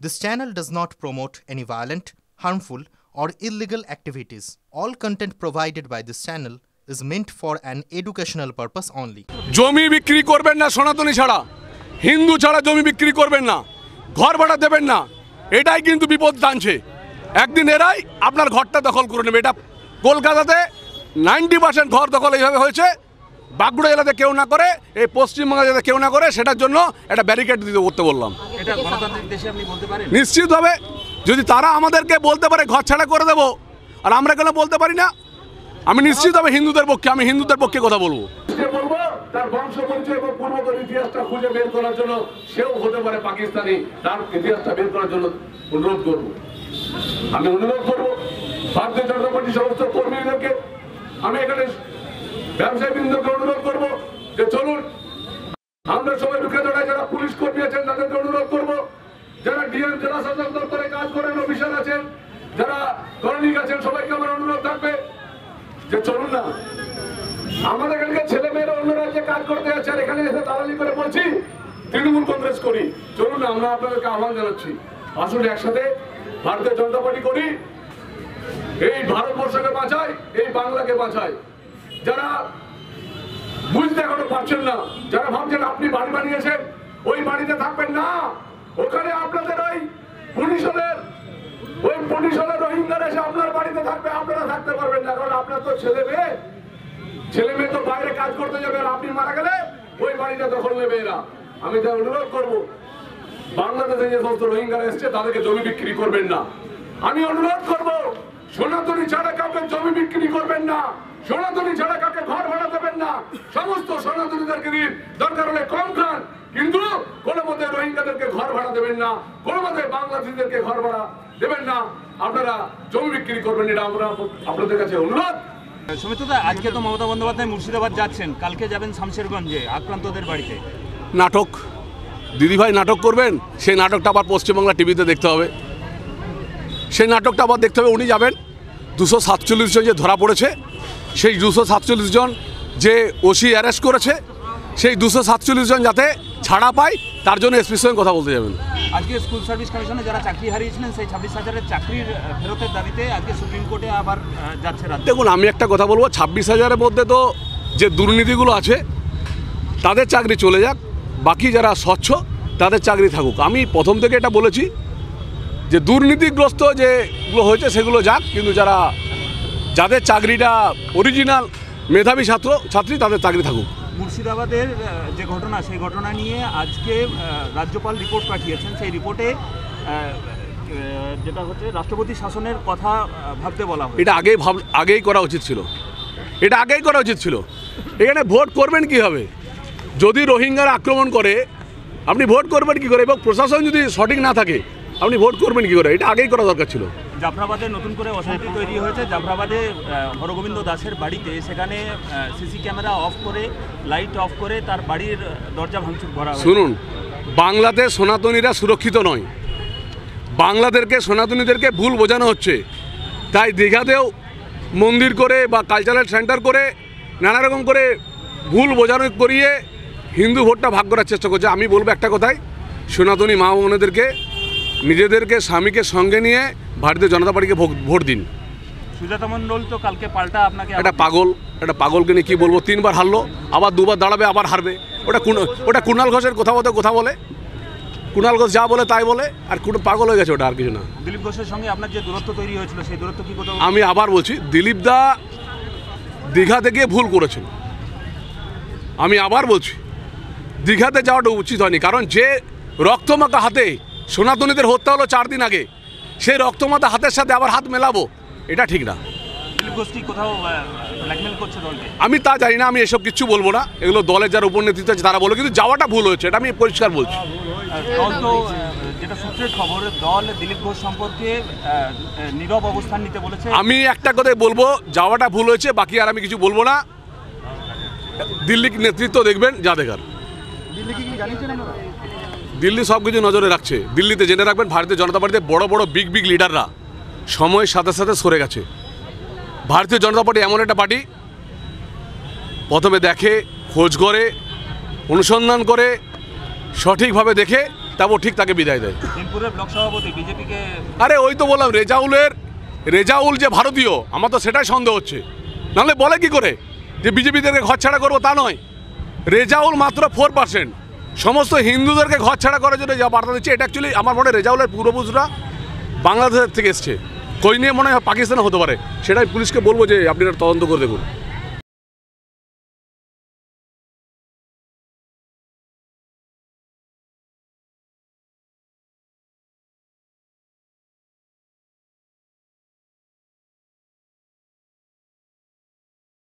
This channel does not promote any violent, harmful, or illegal activities. All content provided by this channel is meant for an educational purpose only. জমি বিক্রি করবেন না সনাতনী ছাড়া, হিন্দু ছাড়া জমি বিক্রি করবেন না, ঘর ভাড়া দেবেন না, এটাই কিন্তু বিপদ টানছে। একদিন এরাই আপনার ঘরটা দখল করে নেবে। এটা কলকাতাতে 90% ঘর দখল এইভাবে হয়েছে। বাঁকুড়া জেলাতে কেউ না করে, এই পশ্চিমবঙ্গে যাতে কেউ না করে, সেটার জন্য একটা ব্যারিকেড দিতে করতে বললাম। এটা গণতান্ত্রিক দেশে আপনি বলতে পারেন? নিশ্চিতভাবে যদি তারা আমাদেরকে বলতে পারে ঘর ছাড়া করে দেবো, আর আমরা কেন বলতে পারি না? আমি নিশ্চিতভাবে হিন্দুদের পক্ষে, আমি হিন্দুদের পক্ষে কথা বলবো। তার বংশ পরিচয় এবং পূর্বতন ইতিহাসটা খুঁজে বের করার জন্য সেও হতে পারে পাকিস্তানি, তার ইতিহাসটা বের করার জন্য অনুরোধ করব। আমি অনুরোধ করব ভারতীয় জনতা পার্টির সমস্ত কর্মীদেরকে, আমি এখানে ব্যবসায়ী বৃন্দকে অনুরোধ করব যে চলুন আমরা সবাই রুখে দাঁড়াই। যারা পুলিশ কর্মী আছেন তাদেরকে অনুরোধ করব, যারা ডিএম জেলা শাসক দপ্তরে কাজ করেন, অফিসার আছেন, যারা কর্মী আছেন, সবাইকে আমার অনুরোধ থাকবে যে চলুন না, আমাদের এখানকার ছেলে মেয়েরা অন্য রাজ্যে কাজ করতে যাচ্ছে, আর এখানে এসে দালালি করে বলছি তৃণমূল কংগ্রেস করি। চলুন না, আমরা আপনাদেরকে আহ্বান জানাচ্ছি, আসুন একসাথে ভারতীয় জনতা পার্টি করি, এই ভারতবর্ষকে বাঁচাই, এই বাংলাকে বাঁচাই। যারা বুঝতে এখনো পারছেন না, যারা ভাবছেন আপনি বাড়ি বানিয়েছেন, ওই বাড়িতে থাকবেন না, ওখানে আপনাদের ওই পুলিশের রোহিঙ্গারা এসে আপনার বাড়িতে থাকবে, আপনারা থাকতে পারবেন না, কারণ আপনার তো ছেলে মেয়ে তো বাইরে কাজ করতে যাবে, আর আপনি মারা গেলে ওই বাড়িটা দখল নেবে এরা। আমি তাই অনুরোধ করব বাংলাদেশে যে সমস্ত রোহিঙ্গারা এসছে তাদেরকে জমি বিক্রি করবেন না। আমি অনুরোধ করব সনাতনী ছাড়া কাউকে জমি বিক্রি করবেন না, সনাতনী ছাড়া কাউকে ঘর ভাড়া দেবেন না। সমস্ত সনাতনীদেরকে দিন, দরকার হলে কম খান, কিন্তু কোনো মতে রোহিঙ্গাদেরকে ঘর ভাড়া দেবেন না, কোনো মতে বাংলাদেশিদেরকে ঘর ভাড়া দেবেন না, আপনারা জমি বিক্রি করবেন, এটা আমরা আপনাদের কাছে অনুরোধ। সুমিত্রদা, আজকে তো মমতা বন্দ্যোপাধ্যায় মুর্শিদাবাদ যাচ্ছেন, কালকে যাবেন শামশেরগঞ্জে আক্রান্তদের বাড়িতে। নাটক, দিদিভাই নাটক করবেন, সেই নাটকটা আবার পশ্চিমবাংলা টিভিতে দেখতে হবে, সেই নাটকটা আবার দেখতে হবে। উনি যাবেন, 247 জন যে ধরা পড়েছে, সেই 247 জন যে ওসি অ্যারেস্ট করেছে, সেই 247 জন যাতে ছাড়া পায়, তার জন্য এসপির সঙ্গে কথা বলতে যাবেন। আজকে স্কুল সার্ভিস কমিশনে যারা চাকরি হারিয়েছিলেন, সেই 26,000-এর চাকরির ফেরতের দাবিতে আজকে সুপ্রিম কোর্টে আবার যাচ্ছে রাজ্য। দেখুন, আমি একটা কথা বলবো, 26,000-এর মধ্যে তো যে দুর্নীতিগুলো আছে তাদের চাকরি চলে যাক, বাকি যারা স্বচ্ছ তাদের চাকরি থাকুক। আমি প্রথম থেকে এটা বলেছি যে দুর্নীতিগ্রস্ত যেগুলো হয়েছে সেগুলো যাক, কিন্তু যাদের চাকরিটা অরিজিনাল মেধাবী ছাত্রী তাদের চাকরি থাকুক। মুর্শিদাবাদের যে ঘটনা, সেই ঘটনা নিয়ে আজকে রাজ্যপাল রিপোর্ট পাঠিয়েছেন। সেই রিপোর্টে যেটা হচ্ছে রাষ্ট্রপতি শাসনের কথা ভাবতে বলা হয়। এটা আগেই করা উচিত ছিল, এটা আগেই করা উচিত ছিল। এখানে ভোট করবেন কীভাবে? যদি রোহিঙ্গারা আক্রমণ করে আপনি ভোট করবেন কী করে, এবং প্রশাসন যদি সঠিক না থাকে আপনি ভোট করবেন কী করে? এটা আগেই করা দরকার ছিল। জাফরাবাদে নতুন করে অশান্তি তৈরি হয়েছে। জাফরাবাদে হরগোবিন্দ দাসের বাড়িতে, সেখানে সিসি ক্যামেরা অফ করে, লাইট অফ করে তার বাড়ির দরজা ভাঙচুর করা হয়েছে। শুনুন, বাংলাতে সনাতনীরা সুরক্ষিত নয়, সনাতনীদেরকে ভুল বোঝানো হচ্ছে। তাই দীঘাতেও মন্দির করে বা কালচারাল সেন্টার করে নানা রকম করে ভুল বোঝানো করিয়ে হিন্দু ভোটটা ভাগ করার চেষ্টা করছে। আমি বলবো একটা কথাই, সনাতনী মা বোনেদেরকে, নিজেদেরকে স্বামীকে সঙ্গে নিয়ে ভারতীয় জনতা পার্টিকে ভোট দিন। সুজাতা মণ্ডল তো কালকে পাল্টা আপনাকে, একটা পাগলকে নিয়ে কী বলবো, 3 বার হারলো, আবার 2 বার দাঁড়াবে, আবার হারবে। ওটা কুণাল ঘোষের কথা বলে, কুণাল ঘোষ যা বলে তাই বলে, আর পাগল হয়ে গেছে, ওটা আর কিছু না। দিলীপ ঘোষের সঙ্গে আপনার যে দূরত্ব তৈরি হয়েছিল, সেই দূরত্ব কি কোথাও? আমি আবার বলছি, দিলীপ দা দীঘাতে গিয়ে ভুল করেছেন। আমি আবার বলছি, দীঘাতে যাওয়াটা উচিত হয়নি, কারণ যে রক্তমাখা হাতে সনাতনীদের হত্যা হলো 4 দিন আগে, সেই রক্তমাখা হাতের সাথে আবার হাত মেলাবো, এটা ঠিক না। দিলীপ ঘোষ কি কোথাও ব্ল্যাকমেল করছে দলকে? আমি তা জানি না, আমি এসব কিছু বলবো না, এগুলো দলের যারা উপনেতৃত্ব আছে তারা বলো, কিন্তু যাওয়াটা ভুল হয়েছে, এটা আমি পরিষ্কার বলছি। দল তো, যেটা সূত্রের খবর, দল দিলীপ ঘোষ সম্পর্কে নীরব অবস্থান নিতে বলেছে। আমি একটা কথাই বলবো, যাওয়াটা ভুল হয়েছে, বাকি আর আমি কিছু বলবো না। দিল্লি নেতৃত্ব দেখবেন যা দেখার। দিল্লি সব কিছু নজরে রাখছে। দিল্লিতে জেনে রাখবেন, ভারতীয় জনতা পার্টিতে বড় বিগ লিডাররা সময়ের সাথে সাথে সরে গেছে। ভারতীয় জনতা পার্টি এমন একটা পার্টি, প্রথমে দেখে, খোঁজ করে, অনুসন্ধান করে, সঠিকভাবে দেখে তারপর ঠিক তাকে বিদায় দেয়। বিনপুরের ব্লক সভাপতি বিজেপিকে আরে ওই তো বললাম রেজাউল যে ভারতীয়, আমার তো সেটাই সন্দেহ হচ্ছে। নাহলে বলে কি করে যে বিজেপিদেরকে ঘর ছাড়া করবো, তা নয়। রেজাউল মাত্র 4%, সমস্ত হিন্দুদেরকে ঘর ছাড়া করার জন্য যা বার্তা দিচ্ছে, এটা অ্যাকচুয়ালি আমার মনে হয় রেজাউলের পূর্বপুরুষরা বাংলাদেশের থেকে এসছে, কই নিয়ে মনে হয় পাকিস্তানে হতে পারে। সেটাই পুলিশকে বলবো যে আপনি তদন্ত করে দেখুন।